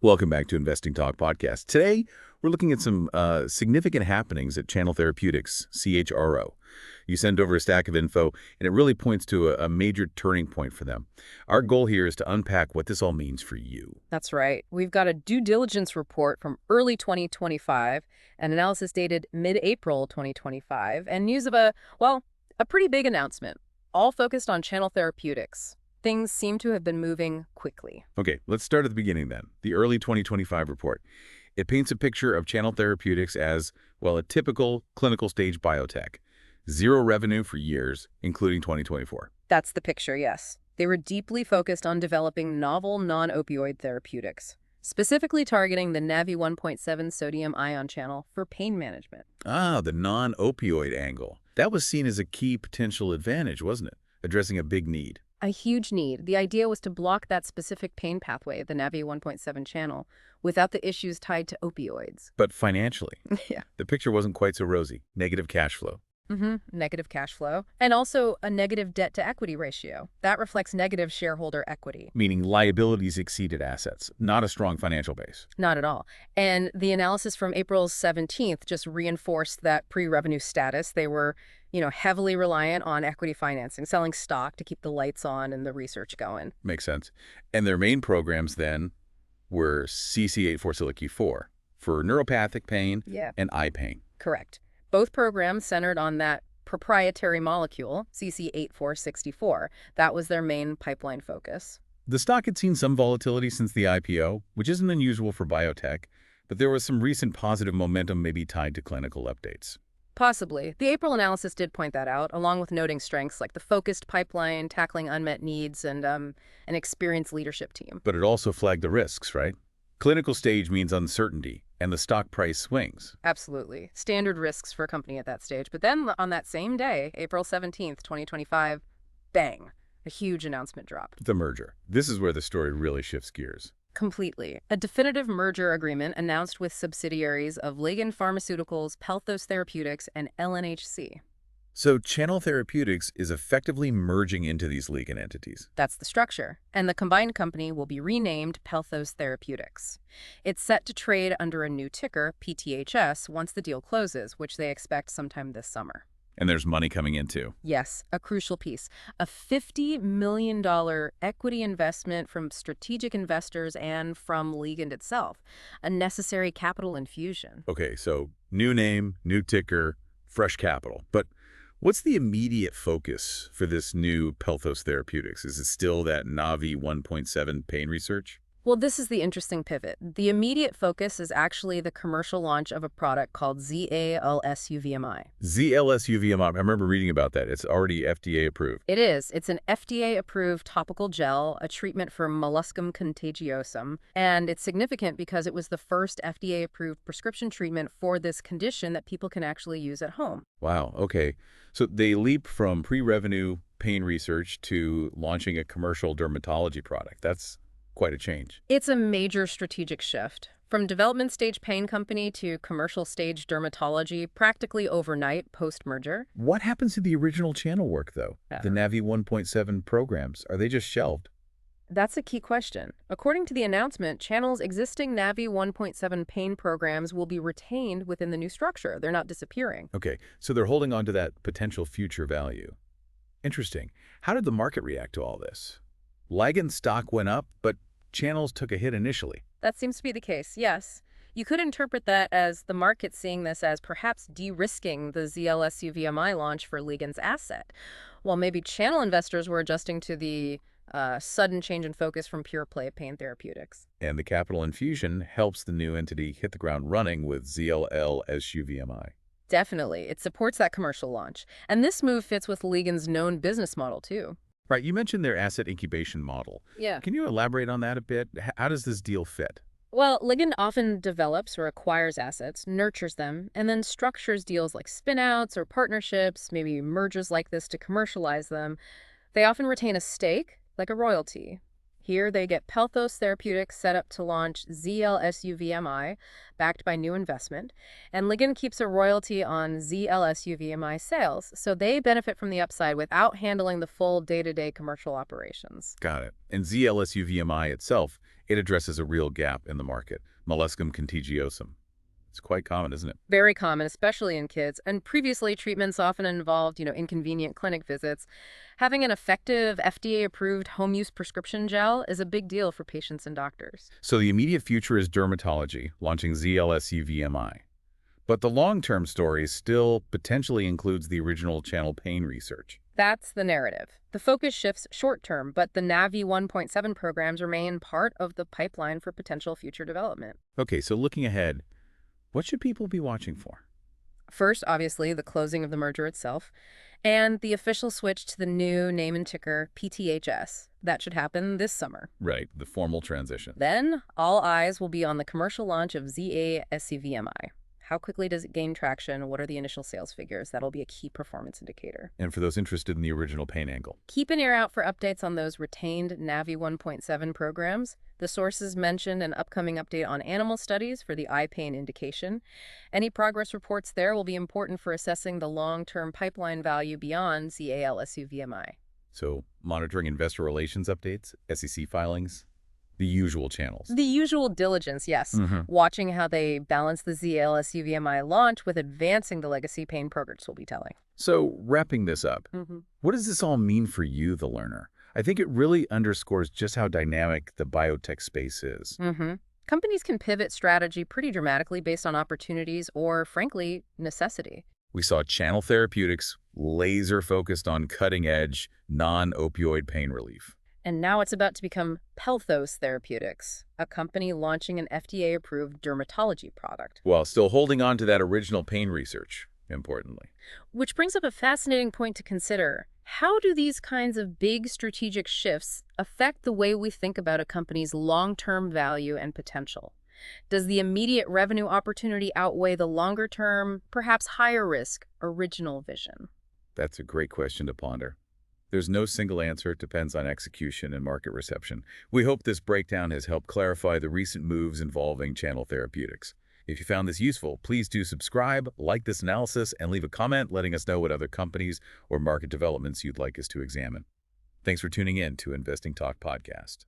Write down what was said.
Welcome back to Investing Talk Podcast. Today, we're looking at some significant happenings at Channel Therapeutics, CHRO. You send over a stack of info, and it really points to a major turning point for them. Our goal here is to unpack what this all means for you. That's right. We've got a due diligence report from early 2025, an analysis dated mid-April 2025, and news of a pretty big announcement, all focused on Channel Therapeutics. Things seem to have been moving quickly. Okay, let's start at the beginning then. The early 2025 report. It paints a picture of Channel Therapeutics as, a typical clinical stage biotech. Zero revenue for years, including 2024. That's the picture, yes. They were deeply focused on developing novel non-opioid therapeutics, specifically targeting the Nav1.7 sodium ion channel for pain management. Ah, the non-opioid angle. That was seen as a key potential advantage, wasn't it? Addressing a big need. A huge need. The idea was to block that specific pain pathway, the Nav1.7 channel, without the issues tied to opioids. But financially, Yeah. the picture wasn't quite so rosy. Negative cash flow. Negative cash flow. And also a negative debt-to-equity ratio. That reflects negative shareholder equity. Meaning liabilities exceeded assets, not a strong financial base. Not at all. And the analysis from April 17th just reinforced that pre-revenue status. They were, heavily reliant on equity financing, selling stock to keep the lights on and the research going. Makes sense. And their main programs then were CC8-4-CYC4 for neuropathic pain and eye pain. Correct. Both programs centered on that proprietary molecule, CC8464. That was their main pipeline focus. The stock had seen some volatility since the IPO, which isn't unusual for biotech, but there was some recent positive momentum maybe tied to clinical updates. Possibly. The April analysis did point that out, along with noting strengths like the focused pipeline, tackling unmet needs, and an experienced leadership team. But it also flagged the risks, right? Clinical stage means uncertainty, and the stock price swings. Absolutely. Standard risks for a company at that stage. But then on that same day, April 17th, 2025, bang, a huge announcement dropped. The merger. This is where the story really shifts gears. Completely. A definitive merger agreement announced with subsidiaries of Ligand Pharmaceuticals, Pelthos Therapeutics, and LNHC. So Channel Therapeutics is effectively merging into these Ligand entities. That's the structure. And the combined company will be renamed Pelthos Therapeutics. It's set to trade under a new ticker, PTHS, once the deal closes, which they expect sometime this summer. And there's money coming in too. Yes, a crucial piece. A $50 million equity investment from strategic investors and from Ligand itself. A necessary capital infusion. Okay, so new name, new ticker, fresh capital. But what's the immediate focus for this new Pelthos Therapeutics? Is it still that Navi 1.7 pain research? Well, this is the interesting pivot. The immediate focus is actually the commercial launch of a product called ZALSUVMI. ZLSUVMI, I remember reading about that. It's already FDA approved. It is. It's an FDA-approved topical gel, a treatment for molluscum contagiosum, and it's significant because it was the first FDA-approved prescription treatment for this condition that people can actually use at home. Wow, okay. So they leap from pre-revenue pain research to launching a commercial dermatology product. That's quite a change. It's a major strategic shift. From development stage pain company to commercial stage dermatology practically overnight post-merger. What happens to the original channel work, though? The Navi 1.7 programs, are they just shelved? That's a key question. According to the announcement, Channel's existing Navi 1.7 pain programs will be retained within the new structure. They're not disappearing. Okay, so they're holding on to that potential future value. Interesting. How did the market react to all this? Ligand stock went up, but Channels took a hit initially. That seems to be the case, yes. You could interpret that as the market seeing this as perhaps de-risking the ZLSUVMI launch for Ligand's asset, while maybe Channel investors were adjusting to the sudden change in focus from pure play pain therapeutics. And the capital infusion helps the new entity hit the ground running with ZLSUVMI. Definitely. It supports that commercial launch. And this move fits with Ligand's known business model, too. Right, you mentioned their asset incubation model. Yeah. Can you elaborate on that a bit? How does this deal fit? Well, Ligand often develops or acquires assets, nurtures them, and then structures deals like spin-outs or partnerships, maybe mergers like this to commercialize them. They often retain a stake, like a royalty. Here, they get Pelthos Therapeutics set up to launch ZLSUVMI, backed by new investment, and Ligand keeps a royalty on ZLSUVMI sales, so they benefit from the upside without handling the full day-to-day commercial operations. Got it. And ZLSUVMI itself It addresses a real gap in the market, molluscum contagiosum. It's quite common, isn't it? Very common, especially in kids, and previously treatments often involved, inconvenient clinic visits. Having an effective FDA-approved home-use prescription gel is a big deal for patients and doctors. So the immediate future is dermatology, launching ZLSU-VMI. But the long-term story still potentially includes the original channel pain research. That's the narrative. The focus shifts short-term, but the NAVI 1.7 programs remain part of the pipeline for potential future development. Okay, so looking ahead, what should people be watching for? First, obviously, the closing of the merger itself, and the official switch to the new name and ticker PTHS. That should happen this summer. Right, the formal transition. Then, all eyes will be on the commercial launch of ZA-SCVMI. How quickly does it gain traction? What are the initial sales figures? That'll be a key performance indicator. And for those interested in the original pain angle. Keep an ear out for updates on those retained NAVI 1.7 programs. The sources mentioned an upcoming update on animal studies for the eye pain indication. Any progress reports there will be important for assessing the long-term pipeline value beyond ZALSU-VMI. So monitoring investor relations updates, SEC filings, the usual channels. The usual diligence, yes. Watching how they balance the ZALSU-VMI launch with advancing the legacy pain programs will be telling. So wrapping this up, what does this all mean for you, the learner? I think it really underscores just how dynamic the biotech space is. Companies can pivot strategy pretty dramatically based on opportunities or, frankly, necessity. We saw Channel Therapeutics laser-focused on cutting-edge, non-opioid pain relief. And now it's about to become Pelthos Therapeutics, a company launching an FDA-approved dermatology product. While still holding on to that original pain research, importantly. Which brings up a fascinating point to consider. How do these kinds of big strategic shifts affect the way we think about a company's long-term value and potential? Does the immediate revenue opportunity outweigh the longer-term, perhaps higher-risk, original vision? That's a great question to ponder. There's no single answer. It depends on execution and market reception. We hope this breakdown has helped clarify the recent moves involving Channel Therapeutics. If you found this useful, please do subscribe, like this analysis, and leave a comment letting us know what other companies or market developments you'd like us to examine. Thanks for tuning in to Investing Talk Podcast.